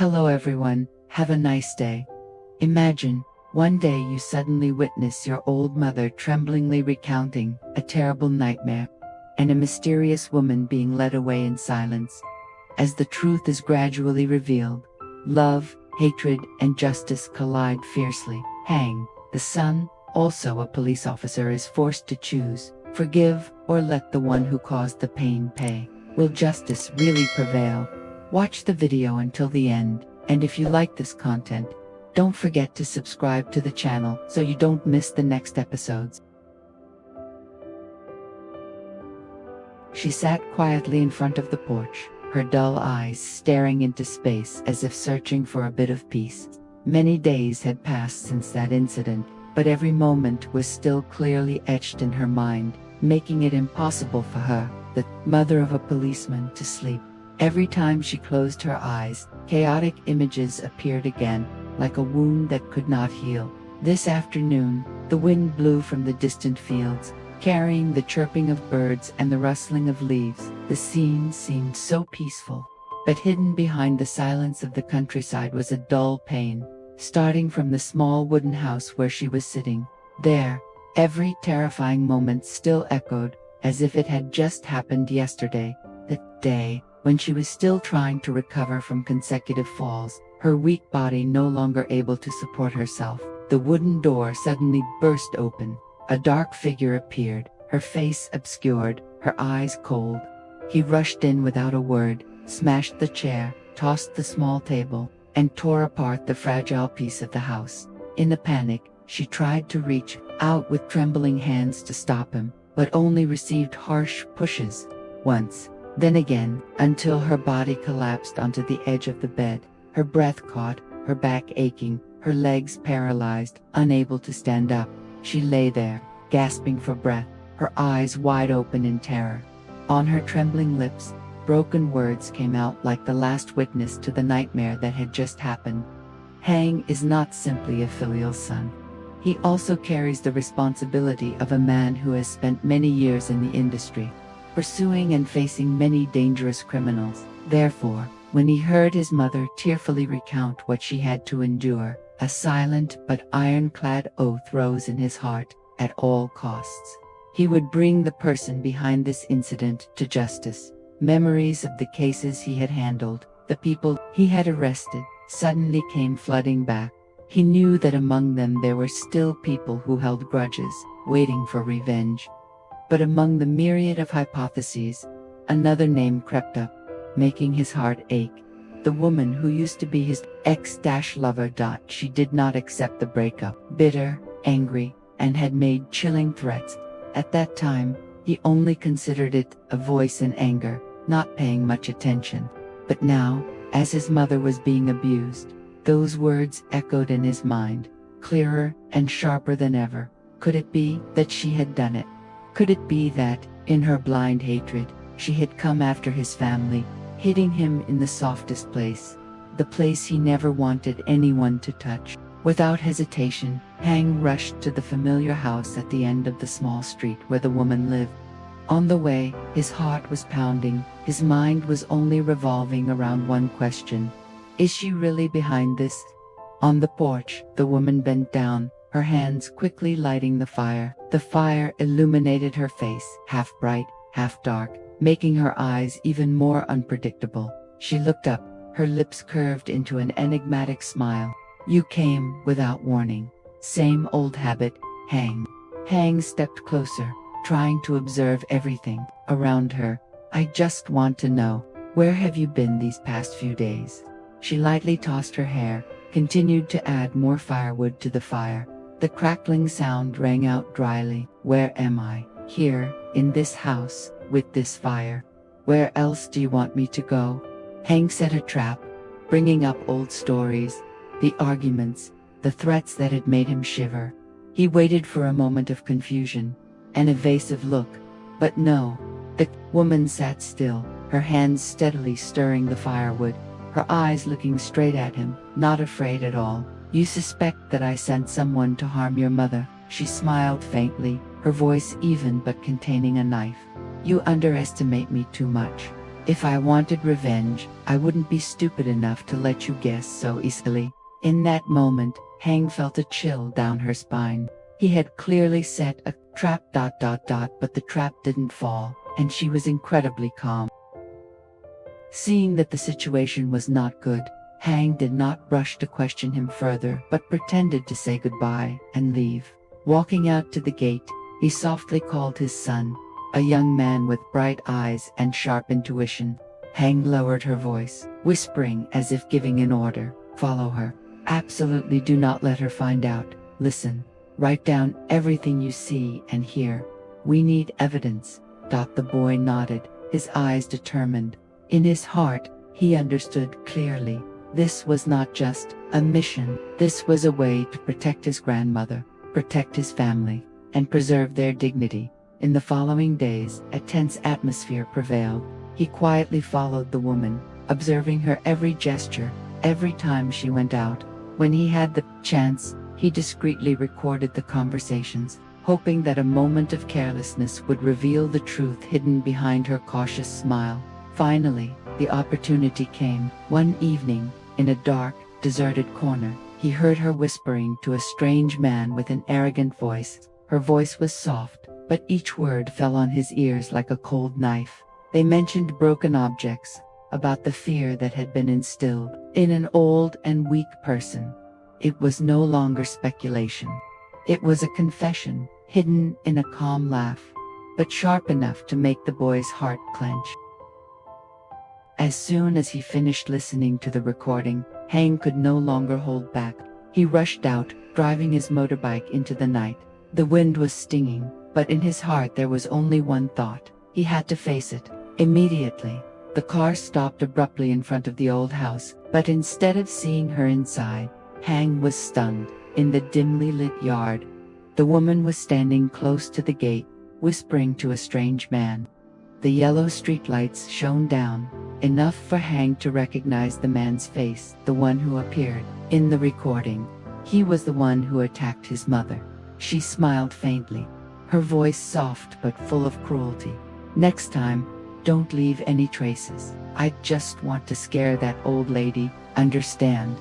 Hello everyone, have a nice day. Imagine, one day you suddenly witness your old mother tremblingly recounting a terrible nightmare, and a mysterious woman being led away in silence. As the truth is gradually revealed, love, hatred, and justice collide fiercely. Hang, the son, also a police officer, is forced to choose, forgive or let the one who caused the pain pay. Will justice really prevail? Watch the video until the end, and if you like this content, don't forget to subscribe to the channel so you don't miss the next episodes. She sat quietly in front of the porch, her dull eyes staring into space as if searching for a bit of peace. Many days had passed since that incident, but every moment was still clearly etched in her mind, making it impossible for her, the mother of a policeman, to sleep. Every time she closed her eyes, chaotic images appeared again, like a wound that could not heal. This afternoon, the wind blew from the distant fields, carrying the chirping of birds and the rustling of leaves. The scene seemed so peaceful, but hidden behind the silence of the countryside was a dull pain, starting from the small wooden house where she was sitting. There, every terrifying moment still echoed, as if it had just happened yesterday, the day when she was still trying to recover from consecutive falls, her weak body no longer able to support herself. The wooden door suddenly burst open. A dark figure appeared, her face obscured, her eyes cold. He rushed in without a word, smashed the chair, tossed the small table, and tore apart the fragile piece of the house. In a panic, she tried to reach out with trembling hands to stop him, but only received harsh pushes. Once, then again, until her body collapsed onto the edge of the bed, her breath caught, her back aching, her legs paralyzed, unable to stand up. She lay there, gasping for breath, her eyes wide open in terror. On her trembling lips, broken words came out like the last witness to the nightmare that had just happened. Hang is not simply a filial son. He also carries the responsibility of a man who has spent many years in the industry, pursuing and facing many dangerous criminals. Therefore, when he heard his mother tearfully recount what she had to endure, a silent but ironclad oath rose in his heart. At all costs, he would bring the person behind this incident to justice. Memories of the cases he had handled, the people he had arrested, suddenly came flooding back. He knew that among them there were still people who held grudges, waiting for revenge. But among the myriad of hypotheses, another name crept up, making his heart ache. The woman who used to be his ex-lover. She did not accept the breakup. Bitter, angry, and had made chilling threats. At that time, he only considered it a voice in anger, not paying much attention. But now, as his mother was being abused, those words echoed in his mind, clearer and sharper than ever. Could it be that she had done it? Could it be that, in her blind hatred, she had come after his family, hitting him in the softest place, the place he never wanted anyone to touch? Without hesitation, Hang rushed to the familiar house at the end of the small street where the woman lived. On the way, his heart was pounding, his mind was only revolving around one question. Is she really behind this? On the porch, the woman bent down, her hands quickly lighting the fire. The fire illuminated her face, half bright, half dark, making her eyes even more unpredictable. She looked up, her lips curved into an enigmatic smile. You came without warning. Same old habit, Hang. Hang stepped closer, trying to observe everything around her. I just want to know, where have you been these past few days? She lightly tossed her hair, continued to add more firewood to the fire. The crackling sound rang out dryly. Where am I? Here, in this house, with this fire. Where else do you want me to go? Hang set a trap, bringing up old stories, the arguments, the threats that had made him shiver. He waited for a moment of confusion, an evasive look, but no. The woman sat still, her hands steadily stirring the firewood, her eyes looking straight at him, not afraid at all. You suspect that I sent someone to harm your mother? She smiled faintly, her voice even but containing a knife. You underestimate me too much. If I wanted revenge, I wouldn't be stupid enough to let you guess so easily. In that moment, Hang felt a chill down her spine. He had clearly set a trap ... but the trap didn't fall, and she was incredibly calm. Seeing that the situation was not good, Hang did not rush to question him further but pretended to say goodbye and leave. Walking out to the gate, he softly called his son, a young man with bright eyes and sharp intuition. Hang lowered her voice, whispering as if giving an order, "Follow her. Absolutely do not let her find out. Listen. Write down everything you see and hear. We need evidence." The boy nodded, his eyes determined. In his heart, he understood clearly. This was not just a mission. This was a way to protect his grandmother, protect his family, and preserve their dignity. In the following days, a tense atmosphere prevailed. He quietly followed the woman, observing her every gesture, every time she went out. When he had the chance, he discreetly recorded the conversations, hoping that a moment of carelessness would reveal the truth hidden behind her cautious smile. Finally, the opportunity came. One evening, in a dark, deserted corner, he heard her whispering to a strange man with an arrogant voice. Her voice was soft, but each word fell on his ears like a cold knife. They mentioned broken objects, about the fear that had been instilled in an old and weak person. It was no longer speculation. It was a confession, hidden in a calm laugh, but sharp enough to make the boy's heart clench. As soon as he finished listening to the recording, Hang could no longer hold back. He rushed out, driving his motorbike into the night. The wind was stinging, but in his heart there was only one thought. He had to face it, immediately. The car stopped abruptly in front of the old house, but instead of seeing her inside, Hang was stunned. In the dimly lit yard, the woman was standing close to the gate, whispering to a strange man. The yellow streetlights shone down, enough for Hang to recognize the man's face, the one who appeared in the recording. He was the one who attacked his mother. She smiled faintly, her voice soft but full of cruelty. "Next time, don't leave any traces. I just want to scare that old lady, understand?"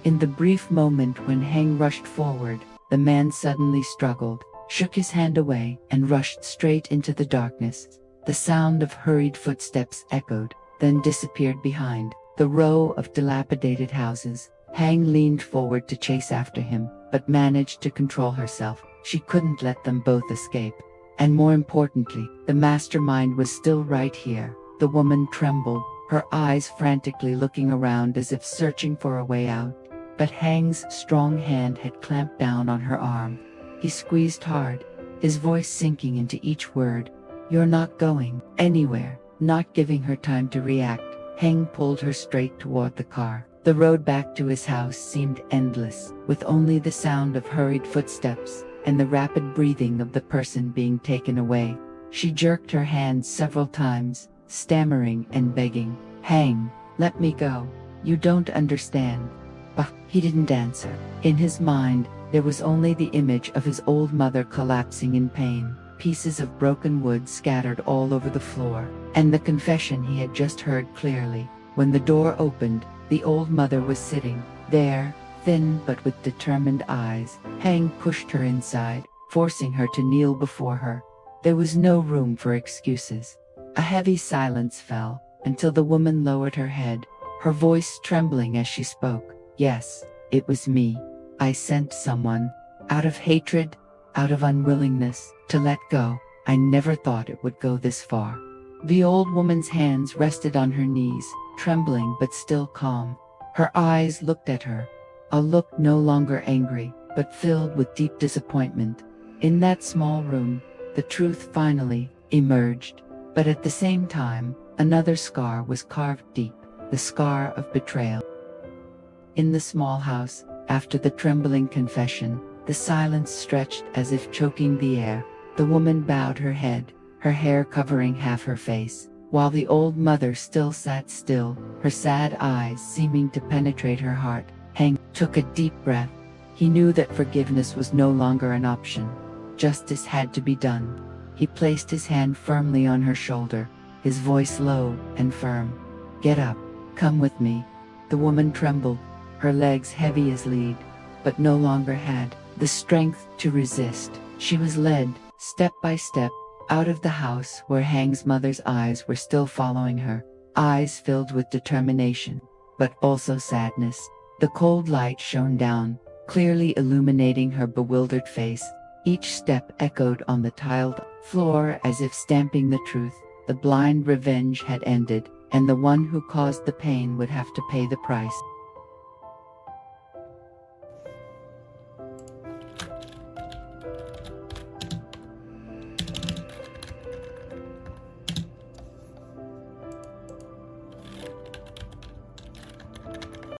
In the brief moment when Hang rushed forward, the man suddenly struggled, shook his hand away, and rushed straight into the darkness. The sound of hurried footsteps echoed, then disappeared behind the row of dilapidated houses. Hang leaned forward to chase after him, but managed to control herself. She couldn't let them both escape. And more importantly, the mastermind was still right here. The woman trembled, her eyes frantically looking around as if searching for a way out. But Hang's strong hand had clamped down on her arm. He squeezed hard, his voice sinking into each word. "You're not going anywhere." Not giving her time to react, Hang pulled her straight toward the car. The road back to his house seemed endless, with only the sound of hurried footsteps and the rapid breathing of the person being taken away. She jerked her hands several times, stammering and begging, "Hang, let me go. You don't understand." But he didn't answer. In his mind, there was only the image of his old mother collapsing in pain, pieces of broken wood scattered all over the floor, and the confession he had just heard clearly. When the door opened, the old mother was sitting there, thin but with determined eyes. Hang pushed her inside, forcing her to kneel before her. There was no room for excuses. A heavy silence fell, until the woman lowered her head, her voice trembling as she spoke. "Yes, it was me. I sent someone. Out of hatred, out of unwillingness to let go. I never thought it would go this far." The old woman's hands rested on her knees, trembling but still calm. Her eyes looked at her, a look no longer angry, but filled with deep disappointment. In that small room, the truth finally emerged. But at the same time, another scar was carved deep, the scar of betrayal. In the small house, after the trembling confession, the silence stretched as if choking the air. The woman bowed her head, her hair covering half her face, while the old mother still sat still, her sad eyes seeming to penetrate her heart. Hang took a deep breath. He knew that forgiveness was no longer an option. Justice had to be done. He placed his hand firmly on her shoulder, his voice low and firm. "Get up. Come with me." The woman trembled, her legs heavy as lead, but no longer had the strength to resist. She was led, step by step, out of the house where Hang's mother's eyes were still following her, eyes filled with determination, but also sadness. The cold light shone down, clearly illuminating her bewildered face. Each step echoed on the tiled floor as if stamping the truth. The blind revenge had ended, and the one who caused the pain would have to pay the price.